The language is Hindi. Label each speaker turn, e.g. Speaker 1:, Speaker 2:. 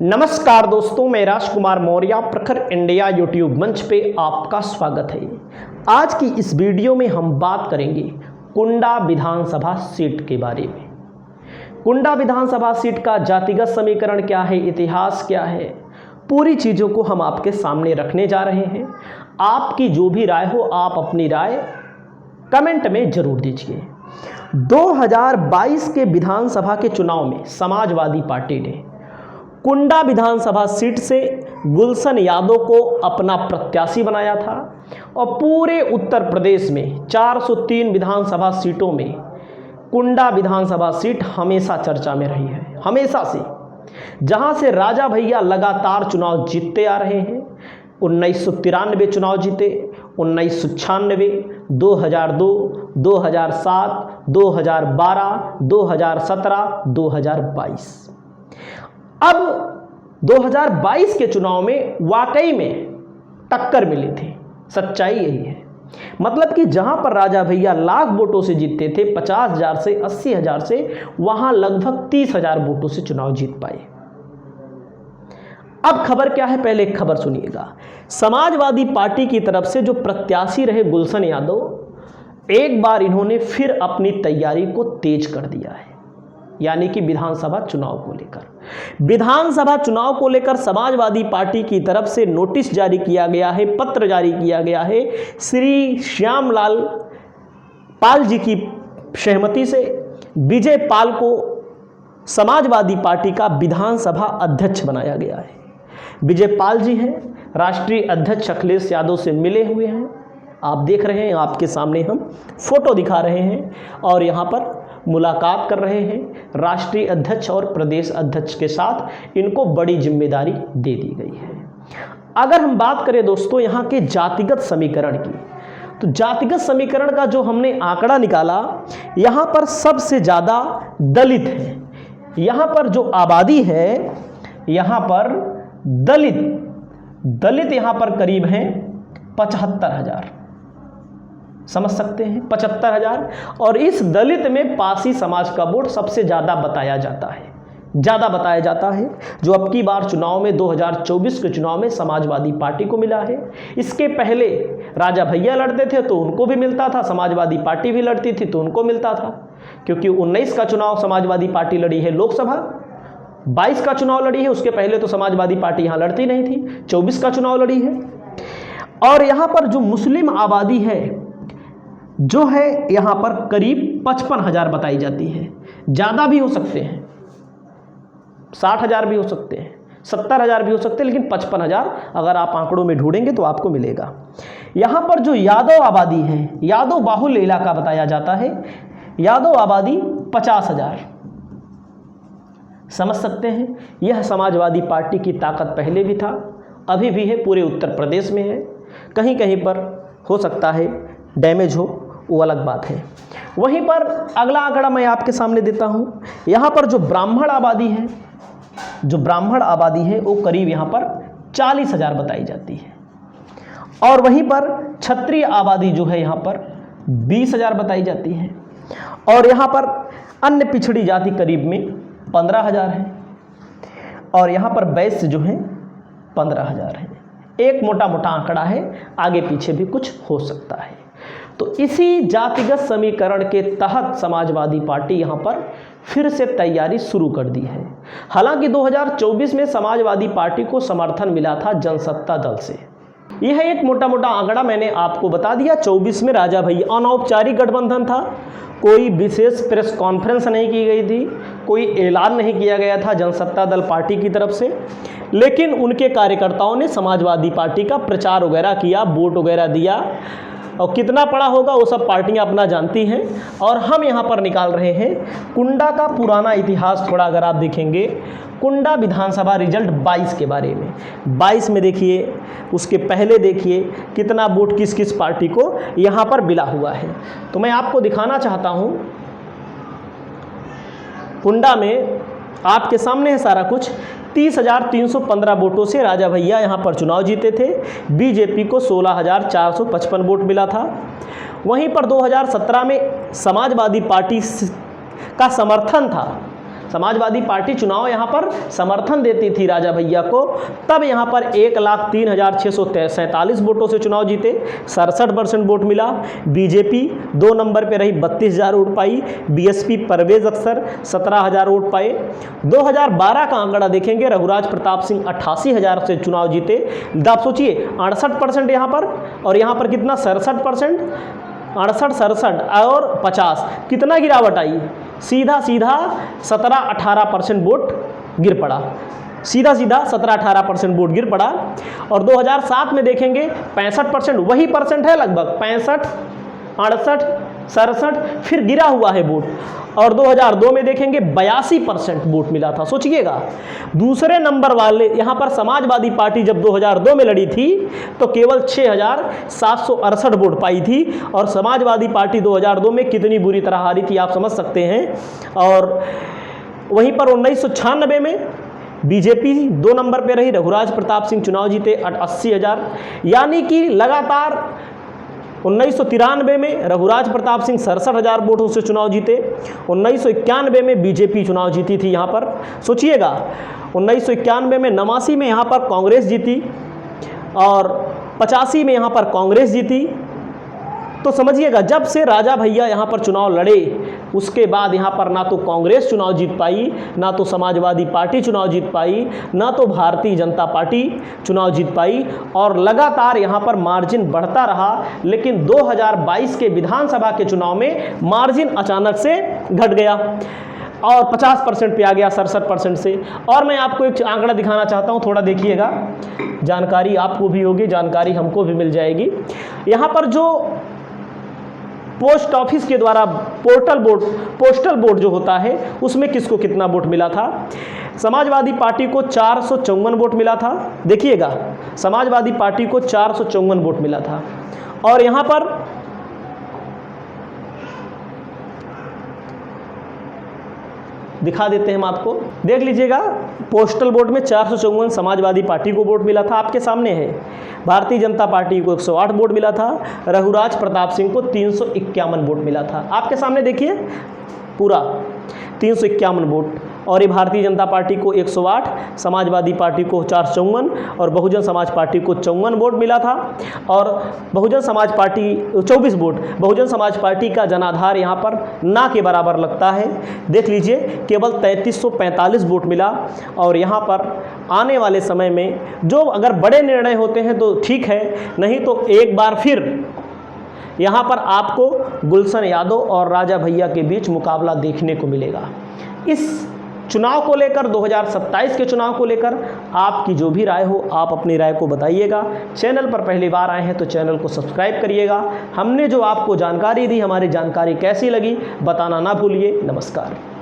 Speaker 1: नमस्कार दोस्तों, मैं राजकुमार मौर्य प्रखर इंडिया यूट्यूब मंच पे आपका स्वागत है। आज की इस वीडियो में हम बात करेंगे कुंडा विधानसभा सीट के बारे में। कुंडा विधानसभा सीट का जातिगत समीकरण क्या है, इतिहास क्या है, पूरी चीज़ों को हम आपके सामने रखने जा रहे हैं। आपकी जो भी राय हो, आप अपनी राय कमेंट में जरूर दीजिए। 2022 के विधानसभा के चुनाव में समाजवादी पार्टी ने कुंडा विधानसभा सीट से गुलशन यादव को अपना प्रत्याशी बनाया था और पूरे उत्तर प्रदेश में 403 विधानसभा सीटों में कुंडा विधानसभा सीट हमेशा चर्चा में रही है, हमेशा से। जहां से राजा भैया लगातार चुनाव जीतते आ रहे हैं। 1993 चुनाव जीते, 1996, 2002, 2007, 2012, 2017, 2022। अब 2022 के चुनाव में वाकई में टक्कर मिली थी। सच्चाई यही है। मतलब कि जहां पर राजा भैया लाख वोटों से जीतते थे, 50,000 से 80,000 से, वहां लगभग 30,000 वोटों से चुनाव जीत पाए। अब खबर क्या है, पहले एक खबर सुनिएगा। समाजवादी पार्टी की तरफ से जो प्रत्याशी रहे गुलशन यादव, एक बार इन्होंने फिर अपनी तैयारी को तेज कर दिया है। यानी कि विधानसभा चुनाव को लेकर समाजवादी पार्टी की तरफ से नोटिस जारी किया गया है, पत्र जारी किया गया है। श्री श्यामलाल पाल जी की सहमति से विजय पाल को समाजवादी पार्टी का विधानसभा अध्यक्ष बनाया गया है। विजय पाल जी हैं, राष्ट्रीय अध्यक्ष अखिलेश यादव से मिले हुए हैं। आप देख रहे हैं, आपके सामने हम फोटो दिखा रहे हैं और यहाँ पर मुलाकात कर रहे हैं। राष्ट्रीय अध्यक्ष और प्रदेश अध्यक्ष के साथ इनको बड़ी जिम्मेदारी दे दी गई है। अगर हम बात करें दोस्तों यहाँ के जातिगत समीकरण की, तो जातिगत समीकरण का जो हमने आंकड़ा निकाला, यहाँ पर सबसे ज़्यादा दलित है। यहाँ पर जो आबादी है, यहाँ पर दलित यहाँ पर करीब हैं 75,000, समझ सकते हैं, 75,000। और इस दलित में पासी समाज का वोट सबसे ज़्यादा बताया जाता है, जो अब की बार चुनाव में 2024 के चुनाव में समाजवादी पार्टी को मिला है। इसके पहले राजा भैया लड़ते थे तो उनको भी मिलता था, समाजवादी पार्टी भी लड़ती थी तो उनको मिलता था। क्योंकि 19 का चुनाव समाजवादी पार्टी लड़ी है लोकसभा, 22 का चुनाव लड़ी है, उसके पहले तो समाजवादी पार्टी यहाँ लड़ती नहीं थी, 24 का चुनाव लड़ी है। और यहाँ पर जो मुस्लिम आबादी है, जो है यहाँ पर करीब 55,000 बताई जाती है। ज़्यादा भी हो सकते हैं, 60,000 भी हो सकते हैं, 70,000 भी हो सकते हैं, लेकिन 55,000 अगर आप आंकड़ों में ढूंढेंगे तो आपको मिलेगा। यहाँ पर जो यादव आबादी है, यादव बाहुल्य इलाका बताया जाता है, यादव आबादी 50,000, समझ सकते हैं। यह समाजवादी पार्टी की ताकत पहले भी था, अभी भी है, पूरे उत्तर प्रदेश में है। कहीं कहीं पर हो सकता है डैमेज हो, वो अलग बात है। वहीं पर अगला आंकड़ा मैं आपके सामने देता हूं। यहाँ पर जो ब्राह्मण आबादी है वो करीब यहाँ पर 40,000 बताई जाती है। और वहीं पर क्षत्रिय आबादी जो है यहाँ पर 20,000 बताई जाती है। और यहाँ पर अन्य पिछड़ी जाति करीब में 15,000 है। और यहाँ पर वैश्य जो है 15,000 है। एक मोटा मोटा आंकड़ा है, आगे पीछे भी कुछ हो सकता है। तो इसी जातिगत समीकरण के तहत समाजवादी पार्टी यहाँ पर फिर से तैयारी शुरू कर दी है। हालांकि 2024 में समाजवादी पार्टी को समर्थन मिला था जनसत्ता दल से। यह एक मोटा मोटा आंकड़ा मैंने आपको बता दिया। 24 में राजा भैया अनौपचारिक गठबंधन था, कोई विशेष प्रेस कॉन्फ्रेंस नहीं की गई थी, कोई ऐलान नहीं किया गया था जनसत्ता दल पार्टी की तरफ से, लेकिन उनके कार्यकर्ताओं ने समाजवादी पार्टी का प्रचार वगैरह किया, वोट वगैरह दिया। और कितना पड़ा होगा वो सब पार्टियां अपना जानती हैं। और हम यहाँ पर निकाल रहे हैं कुंडा का पुराना इतिहास। थोड़ा अगर आप देखेंगे कुंडा विधानसभा रिजल्ट 22 के बारे में, 22 में देखिए, उसके पहले देखिए कितना वोट किस किस पार्टी को यहाँ पर मिला हुआ है। तो मैं आपको दिखाना चाहता हूँ, कुंडा में आपके सामने है सारा कुछ। 30,315 वोटों से राजा भैया यहाँ पर चुनाव जीते थे। बीजेपी को 16,455 वोट मिला था। वहीं पर 2017 में समाजवादी पार्टी का समर्थन था समाजवादी पार्टी चुनाव यहाँ पर समर्थन देती थी राजा भैया को, तब यहाँ पर 1,03,647 वोटों से चुनाव जीते, 67% वोट मिला। बीजेपी 2 नंबर पे रही, 32,000 वोट पाई। बीएसपी परवेज अख्तर 17,000 वोट पाए। 2012 का आंकड़ा देखेंगे, रघुराज प्रताप सिंह 88,000 से चुनाव जीते। आप सोचिए 68% यहाँ पर, और यहाँ पर कितना 67%, 68, 67 और 50, कितना गिरावट आई, सीधा 17-18% वोट गिर पड़ा, सीधा 17-18% वोट गिर पड़ा। और 2007 में देखेंगे 65%, वही परसेंट है लगभग, 65, 68, 67, फिर गिरा हुआ है वोट। और 2002 में देखेंगे 82% वोट मिला था। सोचिएगा, दूसरे नंबर वाले यहाँ पर समाजवादी पार्टी जब 2002 में लड़ी थी तो केवल 6,768 वोट पाई थी, और समाजवादी पार्टी 2002 में कितनी बुरी तरह हारी थी आप समझ सकते हैं। और वहीं पर 1996 में बीजेपी 2 नंबर पे रही, रघुराज प्रताप सिंह चुनाव जीते 80,000, यानी कि लगातार 1993 में रघुराज प्रताप सिंह 67,000 वोटों से चुनाव जीते। 1991 में बीजेपी चुनाव जीती थी यहाँ पर। सोचिएगा 1991 में, 89 में यहाँ पर कांग्रेस जीती, और 85 में यहाँ पर कांग्रेस जीती। तो समझिएगा, जब से राजा भैया यहाँ पर चुनाव लड़े उसके बाद यहाँ पर ना तो कांग्रेस चुनाव जीत पाई, ना तो समाजवादी पार्टी चुनाव जीत पाई, ना तो भारतीय जनता पार्टी चुनाव जीत पाई, और लगातार यहाँ पर मार्जिन बढ़ता रहा। लेकिन 2022 के विधानसभा के चुनाव में मार्जिन अचानक से घट गया और 50% पे आ गया 67% से। और मैं आपको एक आंकड़ा दिखाना चाहता हूँ, थोड़ा देखिएगा, जानकारी आपको भी होगी, जानकारी हमको भी मिल जाएगी। यहाँ पर जो पोस्ट ऑफिस के द्वारा पोस्टल वोट जो होता है उसमें किसको कितना वोट मिला था। समाजवादी पार्टी को 454 वोट मिला था। देखिएगा, समाजवादी पार्टी को 454 वोट मिला था। और यहाँ पर दिखा देते हैं हम आपको, देख लीजिएगा, पोस्टल वोट में 454 समाजवादी पार्टी को वोट मिला था, आपके सामने है। भारतीय जनता पार्टी को 108 वोट मिला था, रघुराज प्रताप सिंह को 351 वोट मिला था, आपके सामने देखिए पूरा 351 वोट। और ये भारतीय जनता पार्टी को 108, समाजवादी पार्टी को 454 और बहुजन समाज पार्टी को 54 वोट मिला था। और Bahujan Samaj party 24 vote, Bahujan Samaj party का जनाधार यहाँ पर ना के बराबर लगता है। देख लीजिए, केवल 3345 वोट मिला। और यहाँ पर आने वाले समय में जो अगर बड़े निर्णय होते हैं तो ठीक है, नहीं तो एक बार फिर यहाँ पर आपको गुलशन यादव और राजा भैया के बीच मुकाबला देखने को मिलेगा। इस चुनाव को लेकर, 2027 के चुनाव को लेकर आपकी जो भी राय हो, आप अपनी राय को बताइएगा। चैनल पर पहली बार आए हैं तो चैनल को सब्सक्राइब करिएगा। हमने जो आपको जानकारी दी, हमारी जानकारी कैसी लगी बताना ना भूलिए। नमस्कार।